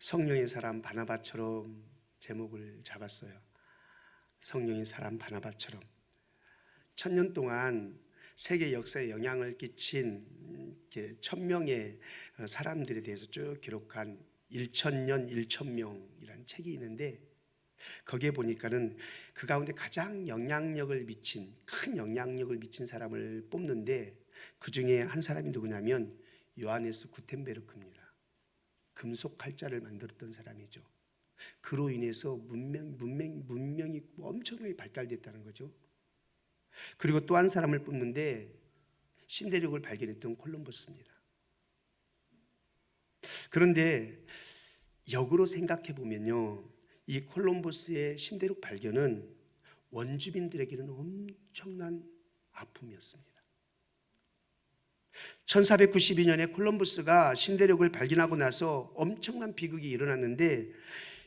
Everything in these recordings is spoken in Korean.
성령의 사람 바나바처럼 제목을 잡았어요. 성령의 사람 바나바처럼. 1000년 동안 세계 역사에 영향을 끼친 1000명의 사람들에 대해서 쭉 기록한 1000년 1000명이라는 책이 있는데, 거기에 보니까는 그 가운데 가장 큰 영향력을 미친 사람을 뽑는데, 그 중에 한 사람이 누구냐면 요하네스 구텐베르크입니다. 금속 칼자를 만들었던 사람이죠. 그로 인해서 문명이 엄청나게 발달됐다는 거죠. 그리고 또 한 사람을 뽑는데 신대륙을 발견했던 콜럼버스입니다. 그런데 역으로 생각해 보면요, 이 콜럼버스의 신대륙 발견은 원주민들에게는 엄청난 아픔이었습니다. 1492년에 콜럼버스가 신대륙을 발견하고 나서 엄청난 비극이 일어났는데,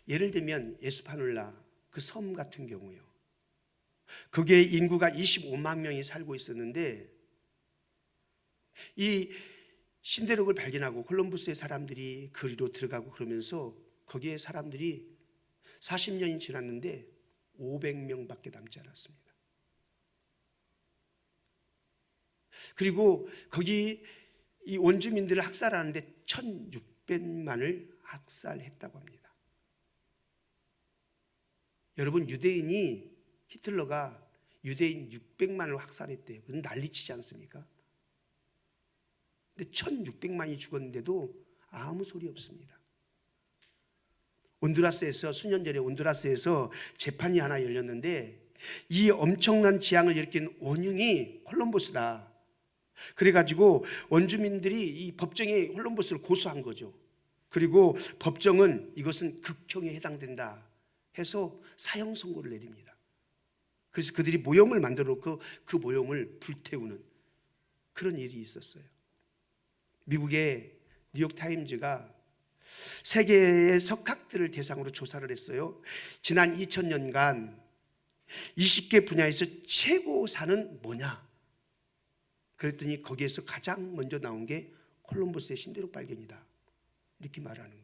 예를 들면 예수파놀라 그 섬 같은 경우요, 거기에 인구가 25만 명이 살고 있었는데, 이 신대륙을 발견하고 콜럼버스의 사람들이 그리로 들어가고 그러면서 거기에 사람들이 40년이 지났는데 500명밖에 남지 않았습니다. 그리고 거기 이 원주민들을 학살하는데 1600만을 학살했다고 합니다. 여러분, 히틀러가 유대인 600만을 학살했대요. 그건 난리치지 않습니까? 근데 1600만이 죽었는데도 아무 소리 없습니다. 수년 전에 온두라스에서 재판이 하나 열렸는데, 이 엄청난 재앙을 일으킨 원흉이 콜럼버스다. 그래가지고 원주민들이 이 법정에 콜럼버스를 고소한 거죠. 그리고 법정은 이것은 극형에 해당된다 해서 사형 선고를 내립니다. 그래서 그들이 모형을 만들어 놓고 그 모형을 불태우는 그런 일이 있었어요. 미국의 뉴욕타임즈가 세계의 석학들을 대상으로 조사를 했어요. 지난 2000년간 20개 분야에서 최고사는 뭐냐? 그랬더니 거기에서 가장 먼저 나온 게 콜럼버스의 신대륙 발견이다, 이렇게 말하는 거예요.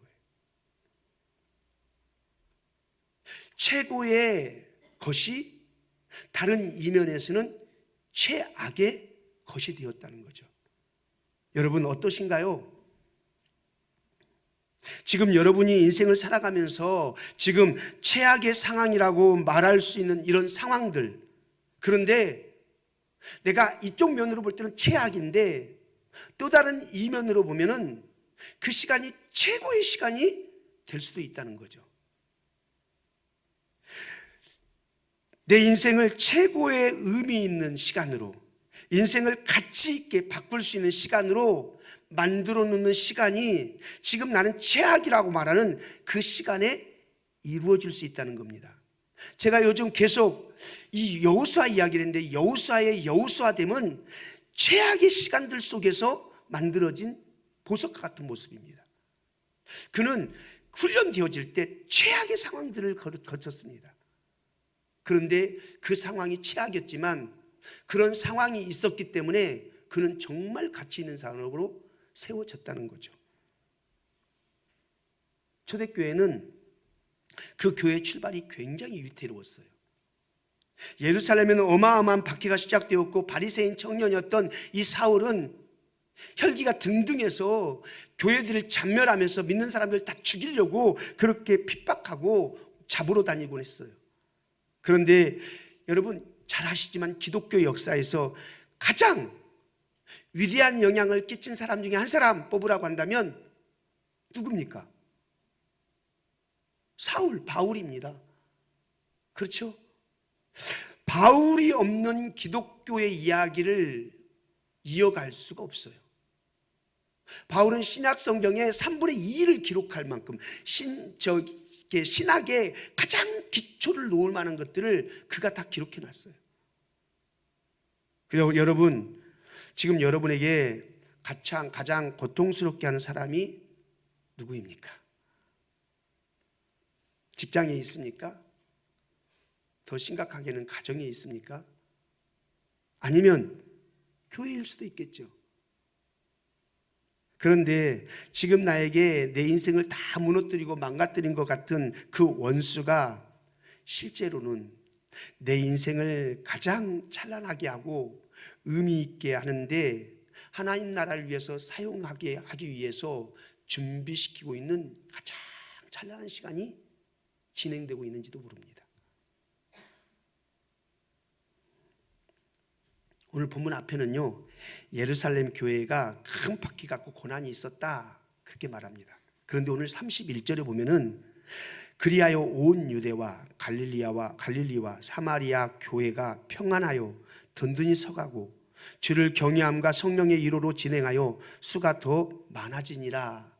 최고의 것이 다른 이면에서는 최악의 것이 되었다는 거죠. 여러분 어떠신가요? 지금 여러분이 인생을 살아가면서 지금 최악의 상황이라고 말할 수 있는 이런 상황들, 그런데 내가 이쪽 면으로 볼 때는 최악인데 또 다른 이면으로 보면은 그 시간이 최고의 시간이 될 수도 있다는 거죠. 내 인생을 최고의 의미 있는 시간으로, 인생을 가치 있게 바꿀 수 있는 시간으로 만들어 놓는 시간이 지금 나는 최악이라고 말하는 그 시간에 이루어질 수 있다는 겁니다. 제가 요즘 계속 이 여호수아 이야기를 했는데, 여호수아의 여호수아됨은 최악의 시간들 속에서 만들어진 보석과 같은 모습입니다. 그는 훈련되어질 때 최악의 상황들을 거쳤습니다. 그런데 그 상황이 최악이었지만 그런 상황이 있었기 때문에 그는 정말 가치 있는 사람으로 세워졌다는 거죠. 초대교회는 그 교회의 출발이 굉장히 위태로웠어요. 예루살렘에는 어마어마한 박해가 시작되었고, 바리새인 청년이었던 이 사울은 혈기가 등등해서 교회들을 잔멸하면서 믿는 사람들 다 죽이려고 그렇게 핍박하고 잡으러 다니곤 했어요. 그런데 여러분 잘 아시지만 기독교 역사에서 가장 위대한 영향을 끼친 사람 중에 한 사람 뽑으라고 한다면 누굽니까? 바울입니다. 그렇죠? 바울이 없는 기독교의 이야기를 이어갈 수가 없어요. 바울은 신약 성경의 3분의 2를 기록할 만큼 신학의 가장 기초를 놓을 만한 것들을 그가 다 기록해 놨어요. 그리고 여러분, 지금 여러분에게 가장 고통스럽게 하는 사람이 누구입니까? 직장에 있습니까? 더 심각하게는 가정에 있습니까? 아니면 교회일 수도 있겠죠. 그런데 지금 나에게 내 인생을 다 무너뜨리고 망가뜨린 것 같은 그 원수가 실제로는 내 인생을 가장 찬란하게 하고 의미 있게 하는데 하나님 나라를 위해서 사용하게 하기 위해서 준비시키고 있는 가장 찬란한 시간이 진행되고 있는지도 모릅니다. 오늘 본문 앞에는요, 예루살렘 교회가 큰 바퀴 갖고 고난이 있었다 그렇게 말합니다. 그런데 오늘 31절에 보면은 그리하여 온 유대와 갈릴리와 사마리아 교회가 평안하여 든든히 서가고 주를 경외함과 성령의 이로로 진행하여 수가 더 많아지니라.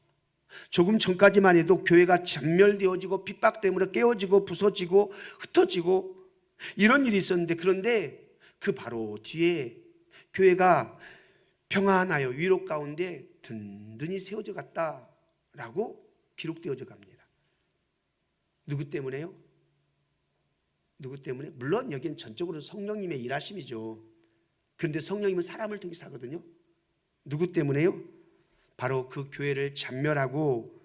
조금 전까지만 해도 교회가 전멸되어지고 핍박 때문에 깨어지고 부서지고 흩어지고 이런 일이 있었는데, 그런데 그 바로 뒤에 교회가 평안하여 위로 가운데 든든히 세워져 갔다라고 기록되어져 갑니다. 누구 때문에요? 누구 때문에? 물론 여기는 전적으로 성령님의 일하심이죠. 그런데 성령님은 사람을 통해서 하거든요. 누구 때문에요? 바로 그 교회를 잔멸하고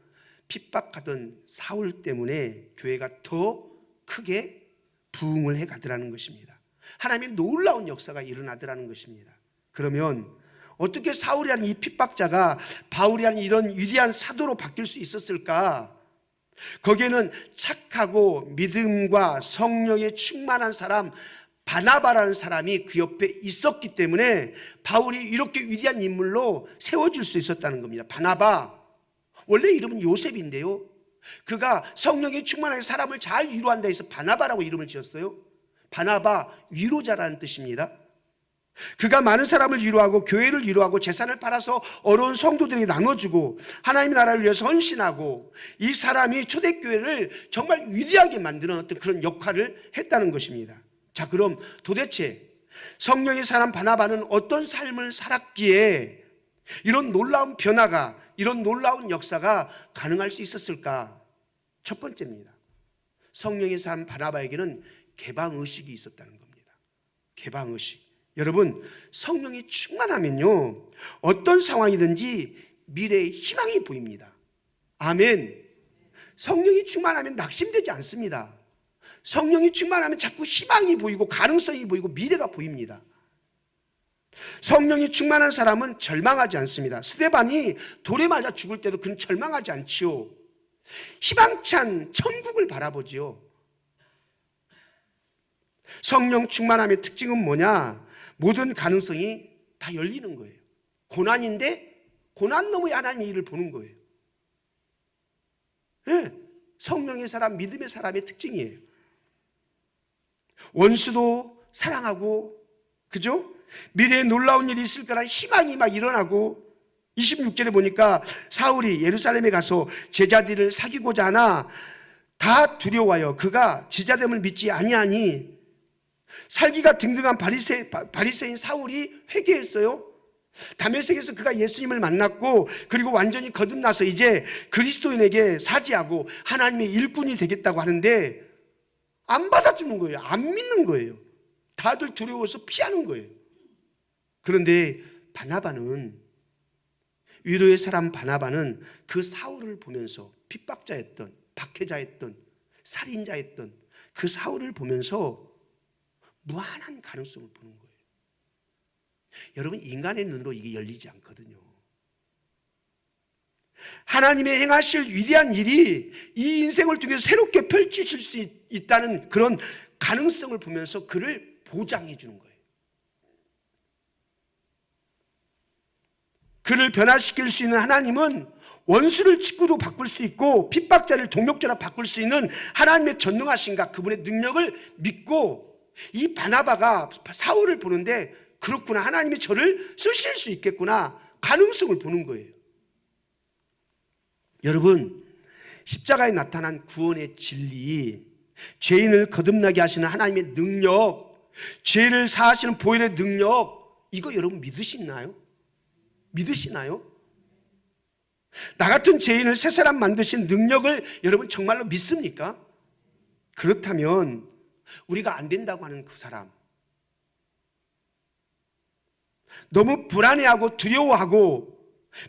핍박하던 사울 때문에 교회가 더 크게 부흥을 해 가더라는 것입니다. 하나님의 놀라운 역사가 일어나더라는 것입니다. 그러면 어떻게 사울이라는 이 핍박자가 바울이라는 이런 위대한 사도로 바뀔 수 있었을까? 거기에는 착하고 믿음과 성령에 충만한 사람 바나바라는 사람이 그 옆에 있었기 때문에 바울이 이렇게 위대한 인물로 세워질 수 있었다는 겁니다. 바나바, 원래 이름은 요셉인데요, 그가 성령에 충만하게 사람을 잘 위로한다 해서 바나바라고 이름을 지었어요. 바나바, 위로자라는 뜻입니다. 그가 많은 사람을 위로하고 교회를 위로하고 재산을 팔아서 어려운 성도들에게 나눠주고 하나님의 나라를 위해서 헌신하고 이 사람이 초대교회를 정말 위대하게 만드는 어떤 그런 역할을 했다는 것입니다. 자, 그럼 도대체 성령의 사람 바나바는 어떤 삶을 살았기에 이런 놀라운 변화가, 이런 놀라운 역사가 가능할 수 있었을까? 첫 번째입니다. 성령의 사람 바나바에게는 개방의식이 있었다는 겁니다. 개방의식. 여러분, 성령이 충만하면요, 어떤 상황이든지 미래의 희망이 보입니다. 아멘. 성령이 충만하면 낙심되지 않습니다. 성령이 충만하면 자꾸 희망이 보이고 가능성이 보이고 미래가 보입니다. 성령이 충만한 사람은 절망하지 않습니다. 스데반이 돌에 맞아 죽을 때도 그는 절망하지 않지요. 희망찬 천국을 바라보지요. 성령 충만함의 특징은 뭐냐? 모든 가능성이 다 열리는 거예요. 고난인데 고난 너머에 하나님의 일을 보는 거예요. 네, 성령의 사람, 믿음의 사람의 특징이에요. 원수도 사랑하고, 그죠? 미래에 놀라운 일이 있을 거란 희망이 막 일어나고, 26절에 보니까 사울이 예루살렘에 가서 제자들을 사귀고자 하나 다 두려워하여 그가 제자됨을 믿지 아니하니, 살기가 등등한 바리새인 사울이 회개했어요. 다메섹에서 그가 예수님을 만났고, 그리고 완전히 거듭나서 이제 그리스도인에게 사지하고 하나님의 일꾼이 되겠다고 하는데 안 받아주는 거예요. 안 믿는 거예요. 다들 두려워서 피하는 거예요. 그런데 바나바는, 위로의 사람 바나바는 그 사울을 보면서, 핍박자였던, 박해자였던, 살인자였던 그 사울을 보면서 무한한 가능성을 보는 거예요. 여러분, 인간의 눈으로 이게 열리지 않거든요. 하나님의 행하실 위대한 일이 이 인생을 통해서 새롭게 펼쳐질 수 있다는 그런 가능성을 보면서 그를 보장해 주는 거예요. 그를 변화시킬 수 있는 하나님은 원수를 친구로 바꿀 수 있고 핍박자를 동력자로 바꿀 수 있는 하나님의 전능하신가, 그분의 능력을 믿고 이 바나바가 사울을 보는데, 그렇구나, 하나님이 저를 쓰실 수 있겠구나, 가능성을 보는 거예요. 여러분, 십자가에 나타난 구원의 진리, 죄인을 거듭나게 하시는 하나님의 능력, 죄를 사하시는 보혈의 능력, 이거 여러분 믿으시나요? 믿으시나요? 나 같은 죄인을 새 사람 만드신 능력을 여러분 정말로 믿습니까? 그렇다면 우리가 안 된다고 하는 그 사람, 너무 불안해하고 두려워하고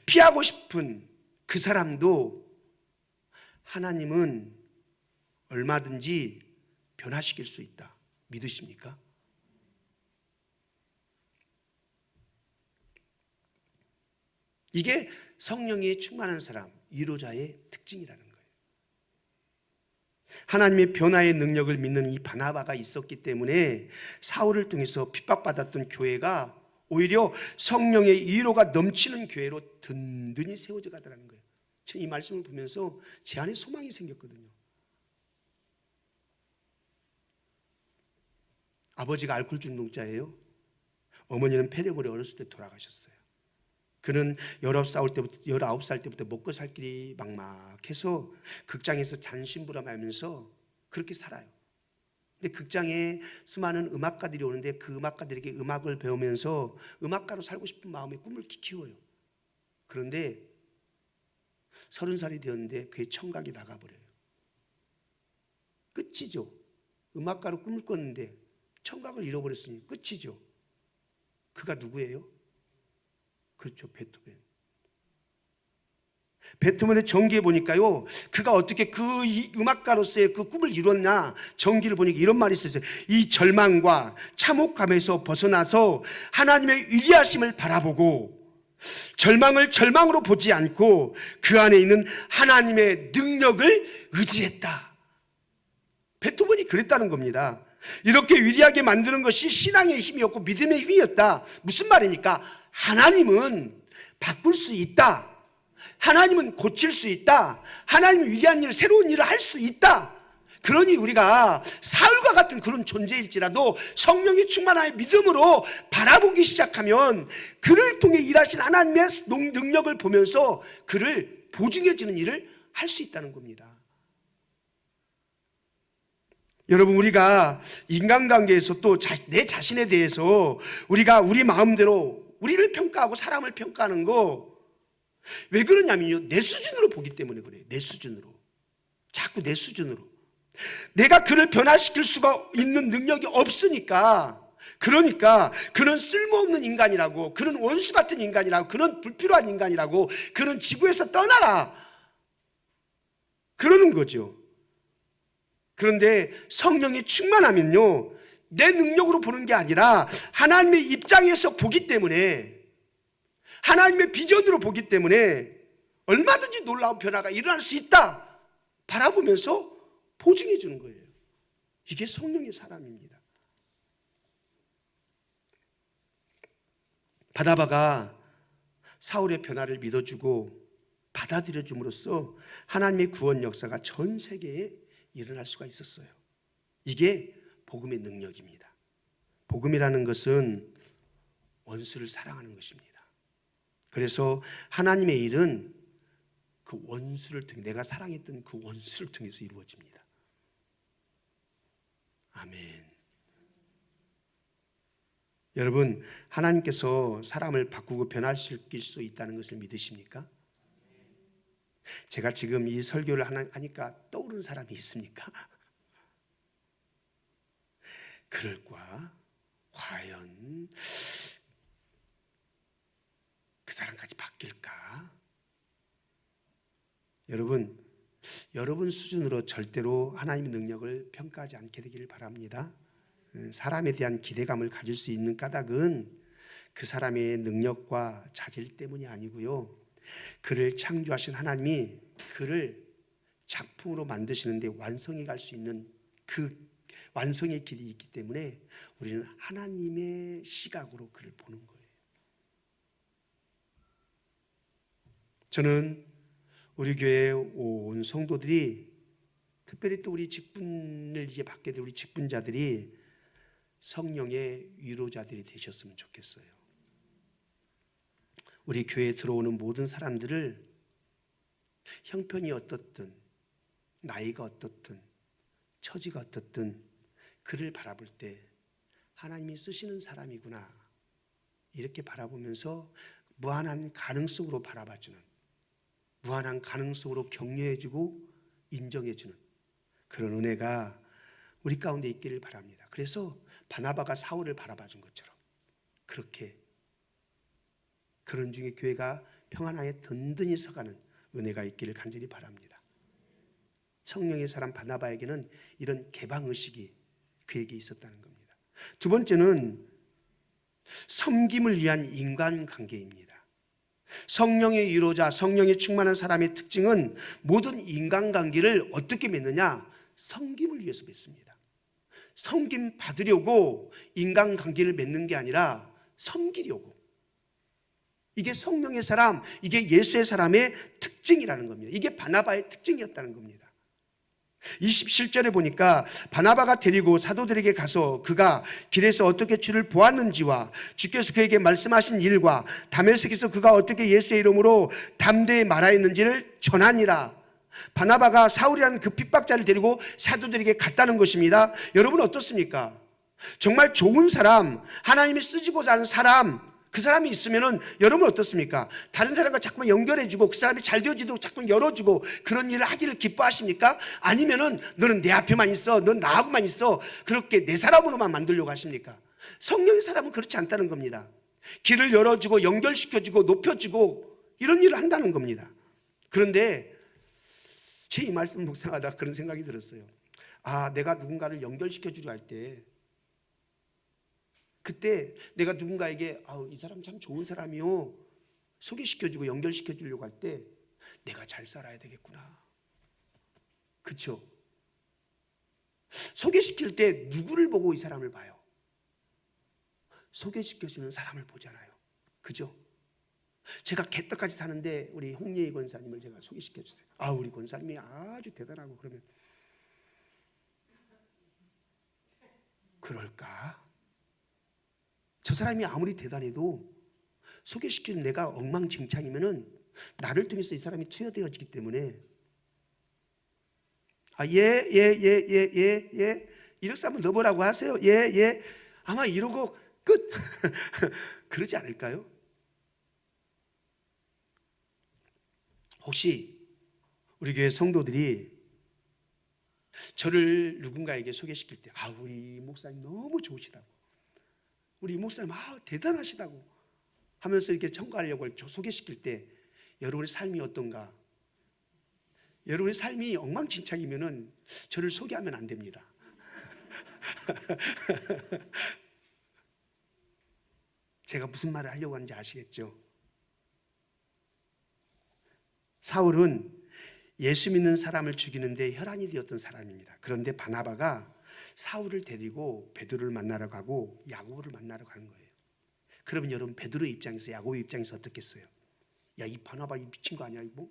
피하고 싶은 그 사람도 하나님은 얼마든지 변화시킬 수 있다. 믿으십니까? 이게 성령에 충만한 사람, 위로자의 특징이라는 거예요. 하나님의 변화의 능력을 믿는 이 바나바가 있었기 때문에 사울을 통해서 핍박받았던 교회가 오히려 성령의 위로가 넘치는 교회로 든든히 세워져 가더라는 거예요. 저는 이 말씀을 보면서 제 안에 소망이 생겼거든요. 아버지가 알코올 중독자예요. 어머니는 폐렴으로 어렸을 때 돌아가셨어요. 그는 19살 때부터 먹고 살 길이 막막해서 극장에서 잔심부름하면서 그렇게 살아요. 근데 극장에 수많은 음악가들이 오는데 그 음악가들에게 음악을 배우면서 음악가로 살고 싶은 마음에 꿈을 키워요. 그런데 30살이 되었는데 그의 청각이 나가버려요. 끝이죠. 음악가로 꿈을 꿨는데 청각을 잃어버렸으니 끝이죠. 그가 누구예요? 그렇죠, 베토벤. 베토벤의 전기에 보니까요, 그가 어떻게 그 음악가로서의 그 꿈을 이뤘나, 전기를 보니까 이런 말이 있었어요. 이 절망과 참혹감에서 벗어나서 하나님의 위대하심을 바라보고 절망을 절망으로 보지 않고 그 안에 있는 하나님의 능력을 의지했다. 베토벤이 그랬다는 겁니다. 이렇게 위대하게 만드는 것이 신앙의 힘이었고 믿음의 힘이었다. 무슨 말입니까? 하나님은 바꿀 수 있다. 하나님은 고칠 수 있다. 하나님은 위대한 일, 새로운 일을 할 수 있다. 그러니 우리가 사울과 같은 그런 존재일지라도 성령이 충만하여 믿음으로 바라보기 시작하면 그를 통해 일하신 하나님의 능력을 보면서 그를 보증해주는 일을 할 수 있다는 겁니다. 여러분, 우리가 인간관계에서 또 내 자신에 대해서 우리가 우리 마음대로 우리를 평가하고 사람을 평가하는 거 왜 그러냐면요, 내 수준으로 보기 때문에 그래요. 내 수준으로. 자꾸 내 수준으로. 내가 그를 변화시킬 수가 있는 능력이 없으니까, 그러니까 그는 쓸모없는 인간이라고, 그는 원수 같은 인간이라고, 그는 불필요한 인간이라고, 그는 지구에서 떠나라, 그러는 거죠. 그런데 성령이 충만하면요, 내 능력으로 보는 게 아니라 하나님의 입장에서 보기 때문에, 하나님의 비전으로 보기 때문에 얼마든지 놀라운 변화가 일어날 수 있다 바라보면서 보증해 주는 거예요. 이게 성령의 사람입니다. 바나바가 사울의 변화를 믿어주고 받아들여 줌으로써 하나님의 구원 역사가 전 세계에 일어날 수가 있었어요. 이게 복음의 능력입니다. 복음이라는 것은 원수를 사랑하는 것입니다. 그래서 하나님의 일은 그 원수를 통해, 내가 사랑했던 그 원수를 통해서 이루어집니다. 아멘. 여러분, 하나님께서 사람을 바꾸고 변화시킬 수 있다는 것을 믿으십니까? 제가 지금 이 설교를 하니까 떠오르는 사람이 있습니까? 그럴까? 과연 그 사람까지 바뀔까? 여러분 수준으로 절대로 하나님의 능력을 평가하지 않게 되기를 바랍니다. 사람에 대한 기대감을 가질 수 있는 까닭은 그 사람의 능력과 자질 때문이 아니고요, 그를 창조하신 하나님이 그를 작품으로 만드시는데 완성해 갈 수 있는 그 완성의 길이 있기 때문에 우리는 하나님의 시각으로 그를 보는 거예요. 저는 우리 교회 온 성도들이, 특별히 또 우리 직분을 이제 받게 될 우리 직분자들이 성령의 위로자들이 되셨으면 좋겠어요. 우리 교회에 들어오는 모든 사람들을 형편이 어떻든, 나이가 어떻든, 처지가 어떻든 그를 바라볼 때 하나님이 쓰시는 사람이구나, 이렇게 바라보면서 무한한 가능성으로 바라봐주는, 무한한 가능성으로 격려해주고 인정해주는 그런 은혜가 우리 가운데 있기를 바랍니다. 그래서 바나바가 사울을 바라봐준 것처럼 그렇게 그런 중에 교회가 평안하게 든든히 서가는 은혜가 있기를 간절히 바랍니다. 성령의 사람 바나바에게는 이런 개방의식이 그에게 있었다는 겁니다. 두 번째는 섬김을 위한 인간관계입니다. 성령의 위로자, 성령에 충만한 사람의 특징은 모든 인간관계를 어떻게 맺느냐? 섬김을 위해서 맺습니다. 섬김 받으려고 인간관계를 맺는 게 아니라 섬기려고. 이게 성령의 사람, 이게 예수의 사람의 특징이라는 겁니다. 이게 바나바의 특징이었다는 겁니다. 27절에 보니까 바나바가 데리고 사도들에게 가서 그가 길에서 어떻게 주를 보았는지와 주께서 그에게 말씀하신 일과 다메섹에서 그가 어떻게 예수의 이름으로 담대히 말하였는지를 전하니라. 바나바가 사울이라는 그 핍박자를 데리고 사도들에게 갔다는 것입니다. 여러분 어떻습니까? 정말 좋은 사람, 하나님이 쓰시고자 하는 사람, 그 사람이 있으면은 여러분 어떻습니까? 다른 사람과 자꾸만 연결해주고 그 사람이 잘 되어지도록 자꾸만 열어주고 그런 일을 하기를 기뻐하십니까? 아니면은 너는 내 앞에만 있어, 넌 나하고만 있어, 그렇게 내 사람으로만 만들려고 하십니까? 성령의 사람은 그렇지 않다는 겁니다. 길을 열어주고 연결시켜주고 높여주고 이런 일을 한다는 겁니다. 그런데 제 이 말씀 묵상하다 그런 생각이 들었어요. 아, 내가 누군가를 연결시켜주려 할 때, 그때 내가 누군가에게 이 사람 참 좋은 사람이요 소개시켜주고 연결시켜주려고 할 때 내가 잘 살아야 되겠구나. 그렇죠? 소개시킬 때 누구를 보고 이 사람을 봐요? 소개시켜주는 사람을 보잖아요. 그죠? 제가 개떡같이 사는데 우리 홍예희 권사님을 제가 소개시켜주세요. 우리 권사님이 아주 대단하고 그러면 그럴까? 저 사람이 아무리 대단해도 소개시키는 내가 엉망진창이면은 나를 통해서 이 사람이 투여되어지기 때문에 이력서 한번 넣어보라고 하세요. 아마 이러고 끝. 그러지 않을까요? 혹시 우리 교회 성도들이 저를 누군가에게 소개시킬 때 우리 목사님 너무 좋으시다고, 우리 목사님 대단하시다고 하면서 이렇게 청구하려고 소개시킬 때 여러분의 삶이 어떤가? 여러분의 삶이 엉망진창이면은 저를 소개하면 안 됩니다. 제가 무슨 말을 하려고 하는지 아시겠죠? 사울은 예수 믿는 사람을 죽이는데 혈안이 되었던 사람입니다. 그런데 바나바가 사울을 데리고 베드로를 만나러 가고 야고보를 만나러 가는 거예요. 그러면 여러분 베드로 입장에서 야고보 입장에서 어떻겠어요? 야, 이 바나바 이 미친 거 아니야 이거?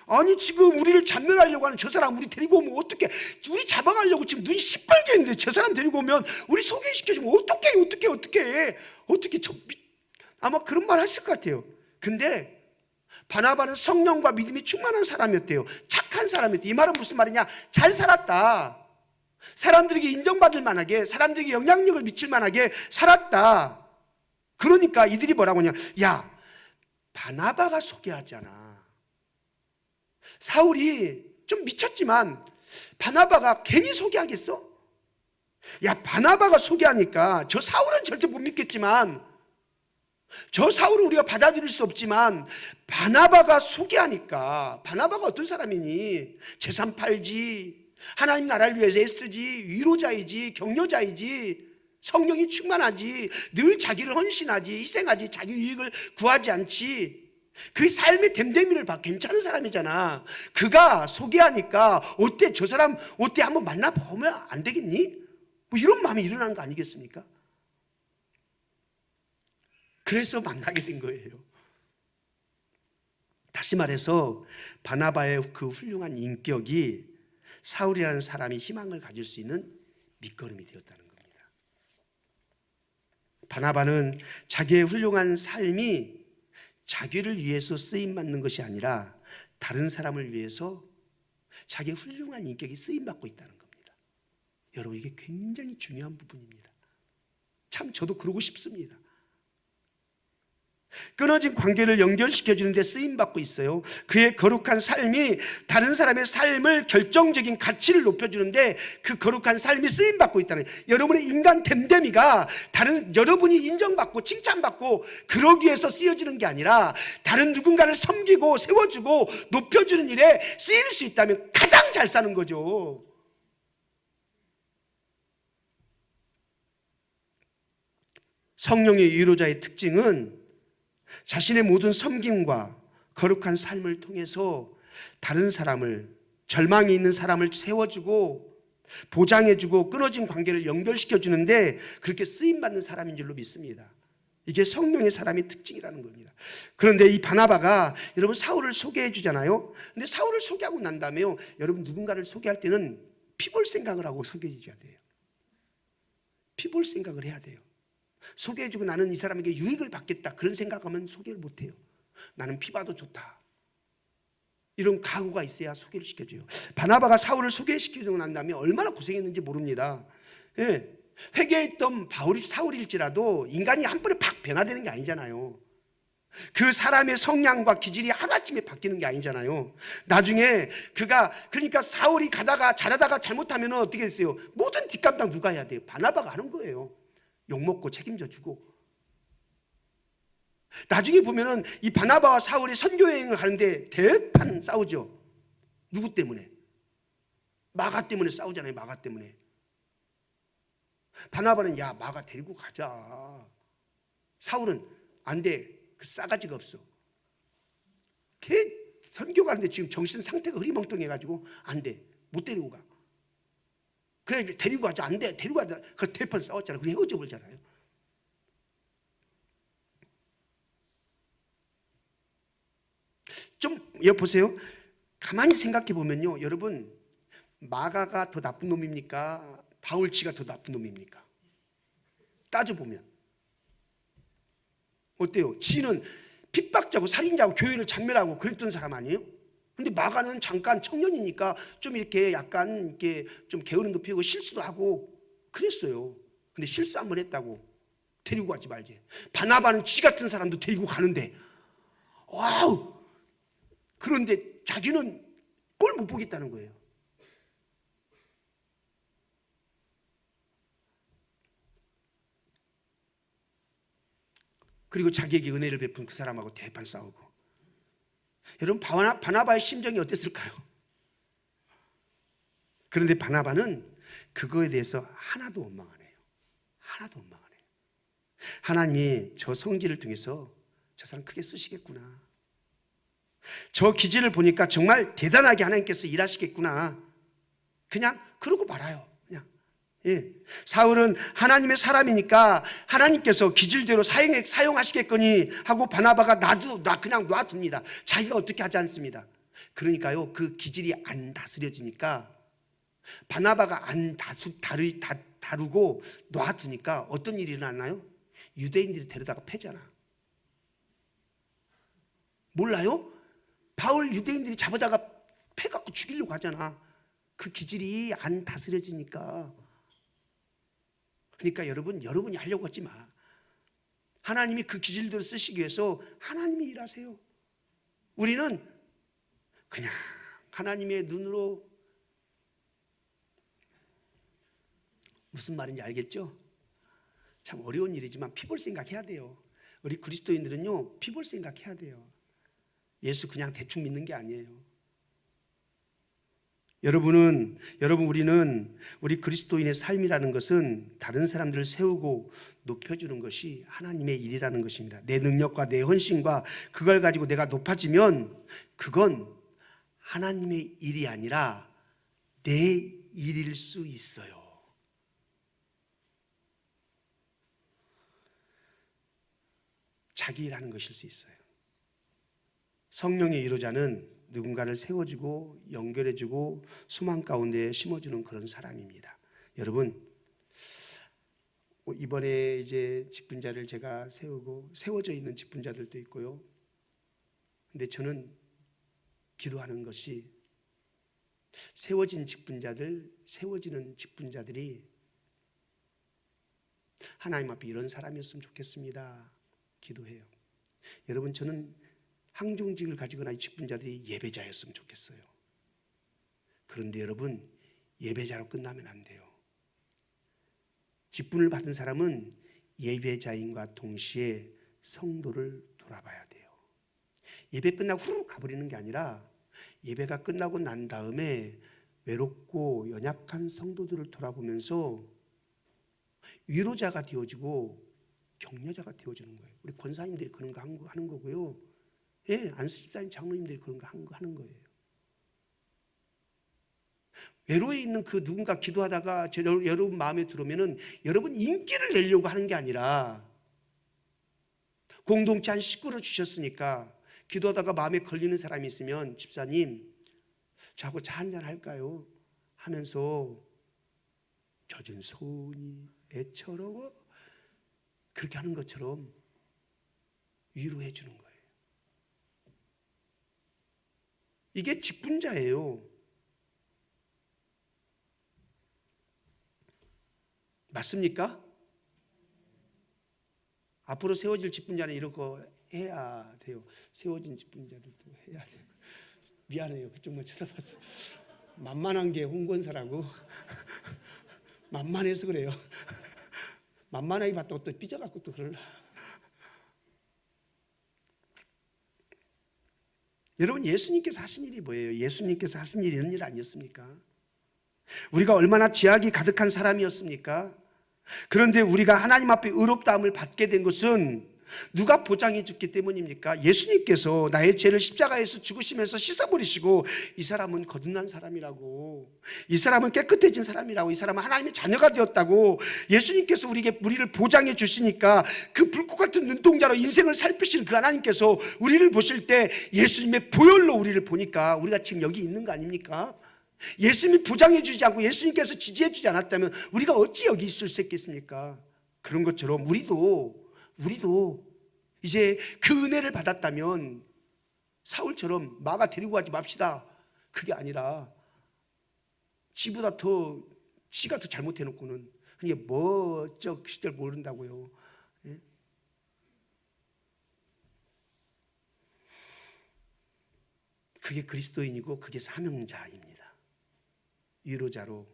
아니 지금 우리를 잡멸하려고 하는 저 사람 우리 데리고 오면 어떻게, 우리 잡아가려고 지금 눈이 시뻘게 했는데 저 사람 데리고 오면 우리 소개시켜주면 어떻게 아마 그런 말 했을 것 같아요. 근데 바나바는 성령과 믿음이 충만한 사람이었대요. 착한 사람이었대요. 이 말은 무슨 말이냐? 잘 살았다. 사람들에게 인정받을 만하게, 사람들에게 영향력을 미칠 만하게 살았다. 그러니까 이들이 뭐라고 하냐? 야, 바나바가 소개하잖아. 사울이 좀 미쳤지만 바나바가 괜히 소개하겠어? 야, 바나바가 소개하니까 저 사울은 절대 못 믿겠지만, 저 사울은 우리가 받아들일 수 없지만 바나바가 소개하니까, 바나바가 어떤 사람이니? 재산 팔지, 하나님 나라를 위해서 애쓰지, 위로자이지, 격려자이지, 성령이 충만하지, 늘 자기를 헌신하지, 희생하지, 자기 유익을 구하지 않지, 그 삶의 됨됨이를 봐. 괜찮은 사람이잖아. 그가 소개하니까 어때? 저 사람 어때? 한번 만나보면 안 되겠니? 뭐 이런 마음이 일어난 거 아니겠습니까? 그래서 만나게 된 거예요. 다시 말해서 바나바의 그 훌륭한 인격이 사울이라는 사람이 희망을 가질 수 있는 밑거름이 되었다는 겁니다. 바나바는 자기의 훌륭한 삶이 자기를 위해서 쓰임받는 것이 아니라 다른 사람을 위해서 자기의 훌륭한 인격이 쓰임받고 있다는 겁니다. 여러분, 이게 굉장히 중요한 부분입니다. 참 저도 그러고 싶습니다. 끊어진 관계를 연결시켜주는 데 쓰임받고 있어요. 그의 거룩한 삶이 다른 사람의 삶을 결정적인 가치를 높여주는데 그 거룩한 삶이 쓰임받고 있다는 거예요. 여러분의 인간 됨됨이가 다른 여러분이 인정받고 칭찬받고 그러기 위해서 쓰여지는 게 아니라 다른 누군가를 섬기고 세워주고 높여주는 일에 쓰일 수 있다면 가장 잘 사는 거죠. 성령의 위로자의 특징은 자신의 모든 섬김과 거룩한 삶을 통해서 다른 사람을, 절망이 있는 사람을 세워주고 보장해주고 끊어진 관계를 연결시켜주는데 그렇게 쓰임받는 사람인 줄로 믿습니다. 이게 성령의 사람의 특징이라는 겁니다. 그런데 이 바나바가 여러분 사울을 소개해 주잖아요. 근데 사울을 소개하고 난 다음에요, 여러분 누군가를 소개할 때는 피볼 생각을 하고 소개해 줘야 돼요. 피볼 생각을 해야 돼요. 소개해주고 나는 이 사람에게 유익을 받겠다 그런 생각하면 소개를 못해요. 나는 피봐도 좋다 이런 각오가 있어야 소개를 시켜줘요. 바나바가 사울을 소개시켜주고 난 다음에 얼마나 고생했는지 모릅니다. 예. 회개했던 사울일지라도 인간이 한 번에 팍 변화되는 게 아니잖아요. 그 사람의 성향과 기질이 하루아침에 바뀌는 게 아니잖아요. 나중에 그러니까 사울이 잘하다가 잘못하면 어떻게 됐어요? 모든 뒷감당 누가 해야 돼요? 바나바가 하는 거예요. 욕먹고 책임져 주고. 나중에 보면은 이 바나바와 사울이 선교여행을 가는데 대판 싸우죠. 누구 때문에? 마가 때문에 싸우잖아요. 마가 때문에. 바나바는 야 마가 데리고 가자. 사울은 안 돼. 그 싸가지가 없어. 걔 선교 가는데 지금 정신 상태가 흐리멍텅해가지고 안 돼. 못 데리고 가. 그래 데리고 가자. 안 돼. 데리고 가자. 그 대판 싸웠잖아요. 그래 헤어져 버리잖아요. 좀 보세요. 가만히 생각해 보면요, 여러분 마가가 더 나쁜 놈입니까? 바울치가 더 나쁜 놈입니까? 따져보면 어때요? 지는 핍박자고 살인자고 교회를 잔멸하고 그랬던 사람 아니에요? 근데 마가는 잠깐 청년이니까 좀 이렇게 약간 이렇게 좀 게으름도 피우고 실수도 하고 그랬어요. 근데 실수 한번 했다고 데리고 가지 말지. 바나바는 지 같은 사람도 데리고 가는데 와우. 그런데 자기는 꼴 못 보겠다는 거예요. 그리고 자기에게 은혜를 베푼 그 사람하고 대판 싸우고. 여러분 바나바의 심정이 어땠을까요? 그런데 바나바는 그거에 대해서 하나도 원망 안 해요. 하나도 원망 안 해요. 하나님이 저 성질을 통해서 저 사람 크게 쓰시겠구나. 저 기질을 보니까 정말 대단하게 하나님께서 일하시겠구나. 그냥 그러고 말아요. 그냥. 예. 사울은 하나님의 사람이니까 하나님께서 기질대로 사용하시겠거니 하고 바나바가 나 그냥 놔둡니다. 자기가 어떻게 하지 않습니다. 그러니까요, 그 기질이 안 다스려지니까 바나바가 안 다루고 놔두니까 어떤 일이 일어나나요? 유대인들이 데려다가 패잖아. 몰라요? 바울 유대인들이 잡아다가 패갖고 죽이려고 하잖아. 그 기질이 안 다스려지니까. 그러니까 여러분이 하려고 하지 마. 하나님이 그 기질대로 쓰시기 위해서 하나님이 일하세요. 우리는 그냥 하나님의 눈으로, 무슨 말인지 알겠죠? 참 어려운 일이지만 피볼 생각해야 돼요. 우리 그리스도인들은요, 피볼 생각해야 돼요. 예수 그냥 대충 믿는 게 아니에요. 우리 그리스도인의 삶이라는 것은 다른 사람들을 세우고 높여주는 것이 하나님의 일이라는 것입니다. 내 능력과 내 헌신과 그걸 가지고 내가 높아지면 그건 하나님의 일이 아니라 내 일일 수 있어요. 자기 일하는 것일 수 있어요. 성령의 위로자는 누군가를 세워주고 연결해주고 소망 가운데 심어주는 그런 사람입니다. 여러분, 이번에 이제 직분자를 제가 세우고 세워져 있는 직분자들도 있고요. 근데 저는 기도하는 것이 세워지는 직분자들이 하나님 앞에 이런 사람이었으면 좋겠습니다. 기도해요. 여러분, 저는 항종직을 가지거나 이 직분자들이 예배자였으면 좋겠어요. 그런데 여러분, 예배자로 끝나면 안 돼요. 직분을 받은 사람은 예배자인과 동시에 성도를 돌아봐야 돼요. 예배 끝나고 후루룩 가버리는 게 아니라 예배가 끝나고 난 다음에 외롭고 연약한 성도들을 돌아보면서 위로자가 되어지고 격려자가 되어지는 거예요. 우리 권사님들이 그런 거 하는 거고요. 예, 안수 집사님, 장로님들이 그런 거 하는 거예요. 외로에 있는 그 누군가 기도하다가 여러분 마음에 들어오면은 여러분 인기를 내려고 하는 게 아니라 공동체 한 식구를 주셨으니까 기도하다가 마음에 걸리는 사람이 있으면 집사님, 저하고 차 한잔 할까요? 하면서 젖은 손이 애처로워 그렇게 하는 것처럼 위로해 주는 거예요. 이게 직분자예요. 맞습니까? 앞으로 세워질 직분자는 이런 거 해야 돼요. 세워진 직분자들도 해야 돼요. 미안해요. 그쪽만 쳐다봤어. 만만한 게 홍권사라고. 만만해서 그래요. 만만하게 봤다고 또 삐져갖고 또 그러려. 여러분, 예수님께서 하신 일이 뭐예요? 예수님께서 하신 일이 이런 일 아니었습니까? 우리가 얼마나 죄악이 가득한 사람이었습니까? 그런데 우리가 하나님 앞에 의롭다함을 받게 된 것은 누가 보장해 줬기 때문입니까? 예수님께서 나의 죄를 십자가에서 죽으시면서 씻어버리시고, 이 사람은 거듭난 사람이라고, 이 사람은 깨끗해진 사람이라고, 이 사람은 하나님의 자녀가 되었다고 예수님께서 우리를 보장해 주시니까, 그 불꽃 같은 눈동자로 인생을 살피시는 그 하나님께서 우리를 보실 때 예수님의 보혈로 우리를 보니까 우리가 지금 여기 있는 거 아닙니까? 예수님이 보장해 주지 않고 예수님께서 지지해 주지 않았다면 우리가 어찌 여기 있을 수 있겠습니까? 그런 것처럼 우리도 이제 그 은혜를 받았다면 사울처럼 마가 데리고 가지 맙시다, 그게 아니라 지가 더 잘못해놓고는 그게 뭐저 시절 모른다고요. 예? 그게 그리스도인이고 그게 사명자입니다. 위로자로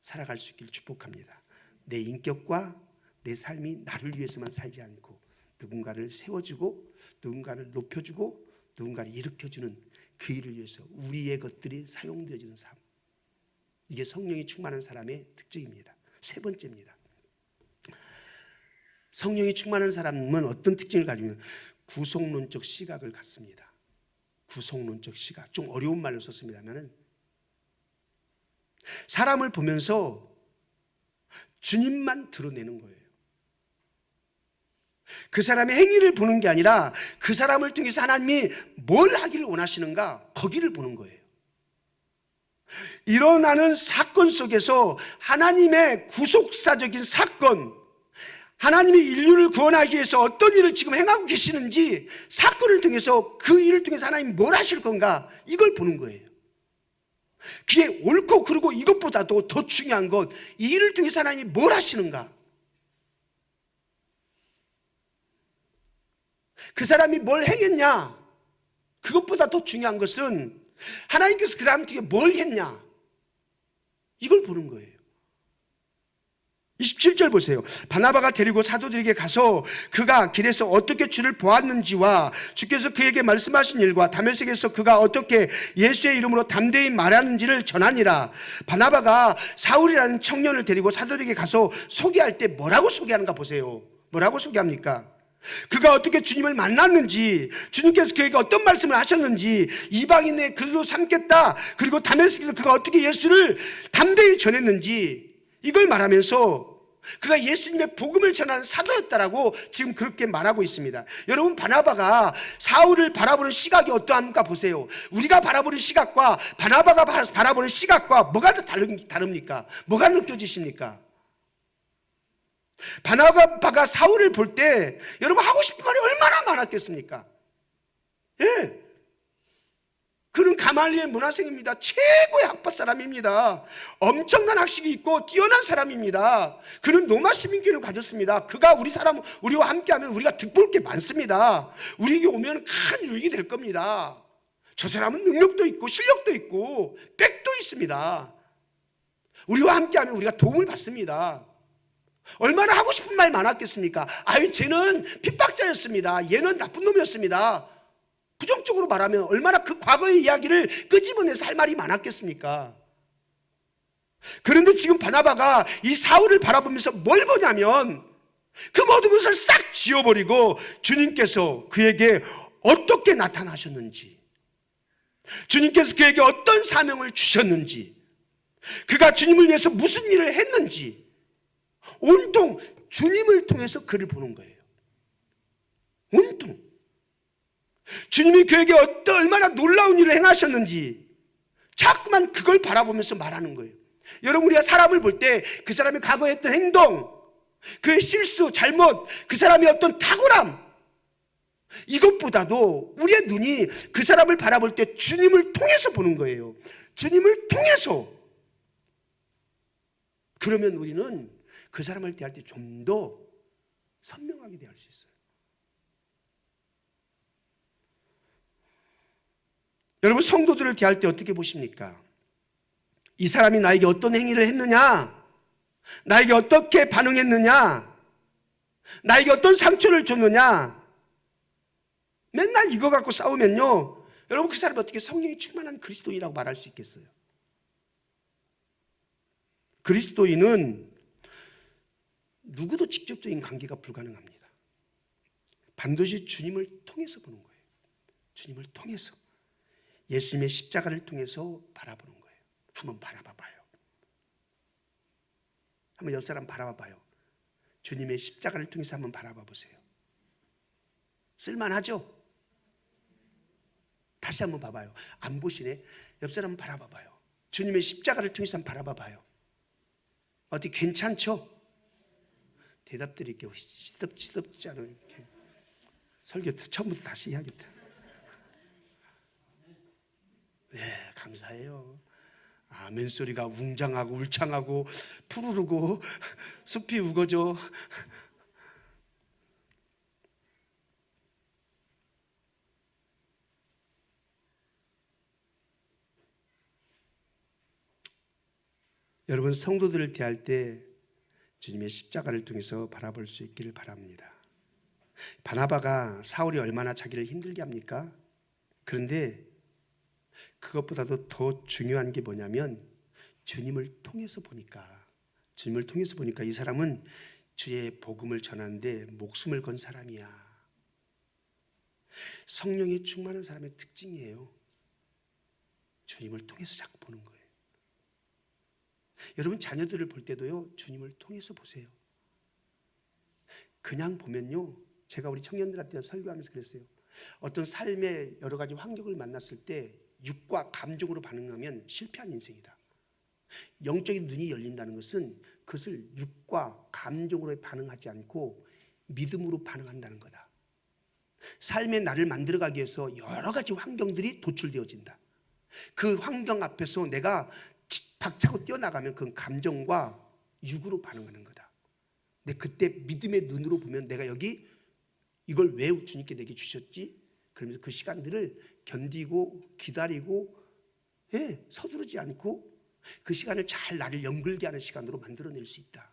살아갈 수 있기를 축복합니다. 내 인격과 내 삶이 나를 위해서만 살지 않고 누군가를 세워주고 누군가를 높여주고 누군가를 일으켜주는 그 일을 위해서 우리의 것들이 사용되어지는 삶, 이게 성령이 충만한 사람의 특징입니다. 세 번째입니다. 성령이 충만한 사람은 어떤 특징을 가지고 있냐면 구속론적 시각을 갖습니다. 구속론적 시각, 좀 어려운 말로 썼습니다만 사람을 보면서 주님만 드러내는 거예요. 그 사람의 행위를 보는 게 아니라 그 사람을 통해서 하나님이 뭘 하기를 원하시는가, 거기를 보는 거예요. 일어나는 사건 속에서 하나님의 구속사적인 사건, 하나님이 인류를 구원하기 위해서 어떤 일을 지금 행하고 계시는지, 사건을 통해서 그 일을 통해서 하나님이 뭘 하실 건가, 이걸 보는 거예요. 그게 옳고 그르고 이것보다도 더 중요한 건 이 일을 통해서 하나님이 뭘 하시는가, 그 사람이 뭘 행했냐, 그것보다 더 중요한 것은 하나님께서 그 사람에게 뭘 했냐, 이걸 보는 거예요. 27절 보세요. 바나바가 데리고 사도들에게 가서 그가 길에서 어떻게 주를 보았는지와 주께서 그에게 말씀하신 일과 다메섹에서 그가 어떻게 예수의 이름으로 담대히 말하는지를 전하니라. 바나바가 사울이라는 청년을 데리고 사도들에게 가서 소개할 때 뭐라고 소개하는가 보세요. 뭐라고 소개합니까? 그가 어떻게 주님을 만났는지, 주님께서 그에게 어떤 말씀을 하셨는지, 이방인의 그로 삼겠다, 그리고 다메섹에서 그가 어떻게 예수를 담대히 전했는지, 이걸 말하면서 그가 예수님의 복음을 전하는 사도였다라고 지금 그렇게 말하고 있습니다. 여러분, 바나바가 사울을 바라보는 시각이 어떠한가 보세요. 우리가 바라보는 시각과 바나바가 바라보는 시각과 뭐가 더 다릅니까? 뭐가 느껴지십니까? 바나바가 사울을 볼 때 여러분 하고 싶은 말이 얼마나 많았겠습니까? 예. 그는 가말리엘 문화생입니다. 최고의 학파 사람입니다. 엄청난 학식이 있고 뛰어난 사람입니다. 그는 로마 시민권을 가졌습니다. 그가 우리와 함께하면 우리가 득볼 게 많습니다. 우리에게 오면 큰 유익이 될 겁니다. 저 사람은 능력도 있고 실력도 있고 백도 있습니다. 우리와 함께하면 우리가 도움을 받습니다. 얼마나 하고 싶은 말 많았겠습니까? 아유, 쟤는 핍박자였습니다. 얘는 나쁜 놈이었습니다. 부정적으로 말하면 얼마나 그 과거의 이야기를 끄집어내서 할 말이 많았겠습니까? 그런데 지금 바나바가 이 사울을 바라보면서 뭘 보냐면 그 모든 것을 싹 지워버리고 주님께서 그에게 어떻게 나타나셨는지, 주님께서 그에게 어떤 사명을 주셨는지, 그가 주님을 위해서 무슨 일을 했는지 온통 주님을 통해서 그를 보는 거예요. 온통 주님이 그에게 얼마나 놀라운 일을 행하셨는지 자꾸만 그걸 바라보면서 말하는 거예요. 여러분, 우리가 사람을 볼 때 그 사람이 과거에 했던 행동, 그의 실수, 잘못, 그 사람의 어떤 탁월함, 이것보다도 우리의 눈이 그 사람을 바라볼 때 주님을 통해서 보는 거예요. 주님을 통해서. 그러면 우리는 그 사람을 대할 때 좀 더 선명하게 대할 수 있어요. 여러분, 성도들을 대할 때 어떻게 보십니까? 이 사람이 나에게 어떤 행위를 했느냐? 나에게 어떻게 반응했느냐? 나에게 어떤 상처를 줬느냐? 맨날 이거 갖고 싸우면요, 여러분, 그 사람이 어떻게 성령이 충만한 그리스도인이라고 말할 수 있겠어요? 그리스도인은 누구도 직접적인 관계가 불가능합니다. 반드시 주님을 통해서 보는 거예요. 주님을 통해서. 예수님의 십자가를 통해서 바라보는 거예요. 한번 바라봐봐요. 한번 옆 사람 바라봐봐요. 주님의 십자가를 통해서 한번 바라봐보세요. 쓸만하죠? 다시 한번 봐봐요. 안 보시네? 옆 사람 바라봐봐요. 주님의 십자가를 통해서 한번 바라봐봐요. 어떻게 괜찮죠? 대답 드릴게요. 시덥지 않아요. 설교 처음부터 다시 해야겠다. 네, 감사해요. 아멘 소리가 웅장하고 울창하고 푸르르고 숲이 우거져. 여러분, 성도들을 대할 때 주님의 십자가를 통해서 바라볼 수 있기를 바랍니다. 바나바가 사울이 얼마나 자기를 힘들게 합니까? 그런데 그것보다도 더 중요한 게 뭐냐면 주님을 통해서 보니까 이 사람은 주의 복음을 전하는데 목숨을 건 사람이야. 성령에 충만한 사람의 특징이에요. 주님을 통해서 자꾸 보는 거예요. 여러분, 자녀들을 볼 때도요, 주님을 통해서 보세요. 그냥 보면요, 제가 우리 청년들한테 설교하면서 그랬어요. 어떤 삶의 여러 가지 환경을 만났을 때 육과 감정으로 반응하면 실패한 인생이다. 영적인 눈이 열린다는 것은 그것을 육과 감정으로 반응하지 않고 믿음으로 반응한다는 거다. 삶의 나를 만들어가기 위해서 여러 가지 환경들이 도출되어진다. 그 환경 앞에서 내가 박차고 뛰어나가면 그건 감정과 육으로 반응하는 거다. 근데 그때 믿음의 눈으로 보면 내가 여기 이걸 왜 주님께 내게 주셨지? 그러면서 그 시간들을 견디고 기다리고, 서두르지 않고 그 시간을 잘 나를 연결게 하는 시간으로 만들어낼 수 있다.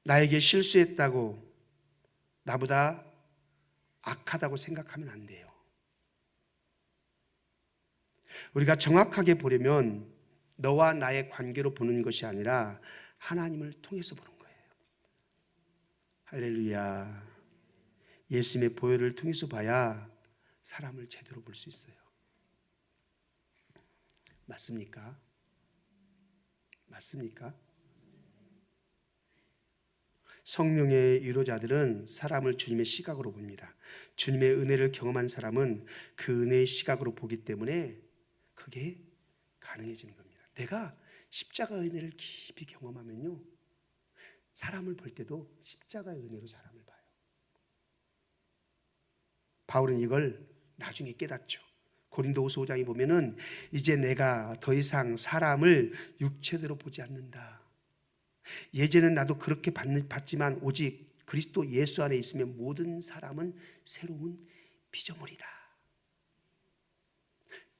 나에게 실수했다고 나보다 악하다고 생각하면 안 돼요. 우리가 정확하게 보려면 너와 나의 관계로 보는 것이 아니라 하나님을 통해서 보는 거예요. 할렐루야. 예수님의 보혈을 통해서 봐야 사람을 제대로 볼 수 있어요. 맞습니까? 맞습니까? 성령의 유로자들은 사람을 주님의 시각으로 봅니다. 주님의 은혜를 경험한 사람은 그 은혜의 시각으로 보기 때문에 그게 가능해지는 겁니다. 내가 십자가 은혜를 깊이 경험하면요, 사람을 볼 때도 십자가의 은혜로 사람을 봐요. 바울은 이걸 나중에 깨닫죠. 고린도후서 5장에 보면은 이제 내가 더 이상 사람을 육체대로 보지 않는다. 예전엔 나도 그렇게 봤지만 오직 그리스도 예수 안에 있으면 모든 사람은 새로운 피조물이다.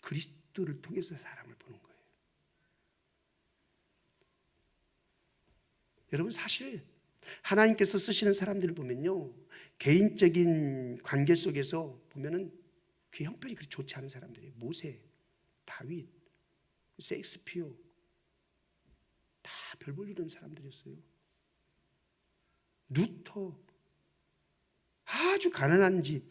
그리스도를 통해서 사람을 보는 거예요. 여러분, 사실 하나님께서 쓰시는 사람들을 보면요, 개인적인 관계 속에서 보면은 그 형편이 그렇게 좋지 않은 사람들이에요. 모세, 다윗, 셰익스피어 다 별 볼 일 없는 사람들이었어요. 루터, 아주 가난한 집.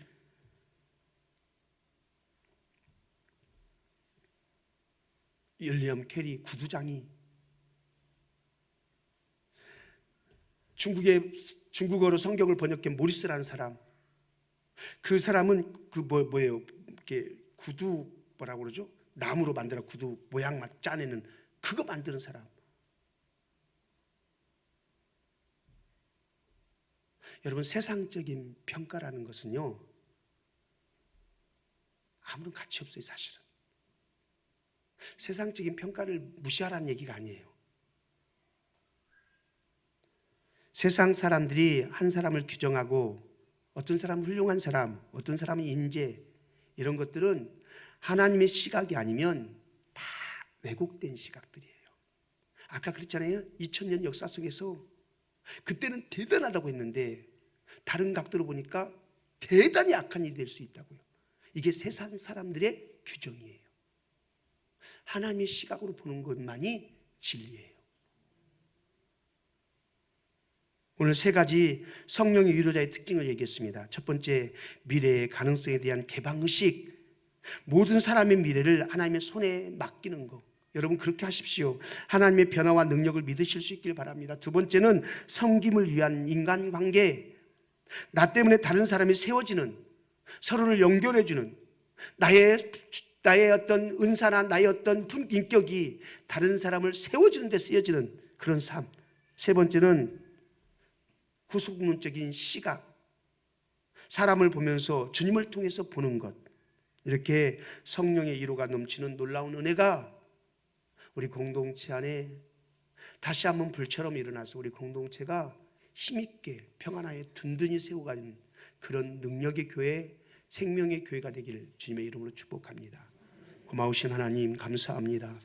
윌리엄 캐리 구두장이, 중국어로 성경을 번역한 모리스라는 사람. 그 사람은 뭐예요? 이렇게 구두 뭐라고 그러죠? 나무로 만들어 구두 모양 짜내는 그거 만드는 사람. 여러분, 세상적인 평가라는 것은요, 아무런 가치 없어요. 사실은 세상적인 평가를 무시하라는 얘기가 아니에요. 세상 사람들이 한 사람을 규정하고 어떤 사람은 훌륭한 사람, 어떤 사람은 인재, 이런 것들은 하나님의 시각이 아니면 다 왜곡된 시각들이에요. 아까 그랬잖아요. 2000년 역사 속에서 그때는 대단하다고 했는데 다른 각도로 보니까 대단히 악한 일이 될 수 있다고요. 이게 세상 사람들의 규정이에요. 하나님의 시각으로 보는 것만이 진리예요. 오늘 세 가지 성령의 위로자의 특징을 얘기했습니다. 첫 번째, 미래의 가능성에 대한 개방의식. 모든 사람의 미래를 하나님의 손에 맡기는 것. 여러분, 그렇게 하십시오. 하나님의 변화와 능력을 믿으실 수 있길 바랍니다. 두 번째는 섬김을 위한 인간관계. 나 때문에 다른 사람이 세워지는, 서로를 연결해주는, 나의 어떤 은사나 나의 어떤 인격이 다른 사람을 세워주는 데 쓰여지는 그런 삶. 세 번째는 구속론적인 시각. 사람을 보면서 주님을 통해서 보는 것. 이렇게 성령의 위로가 넘치는 놀라운 은혜가 우리 공동체 안에 다시 한번 불처럼 일어나서 우리 공동체가 힘있게 평안하게 든든히 세워가는 그런 능력의 교회, 생명의 교회가 되기를 주님의 이름으로 축복합니다. 고마우신 하나님 감사합니다.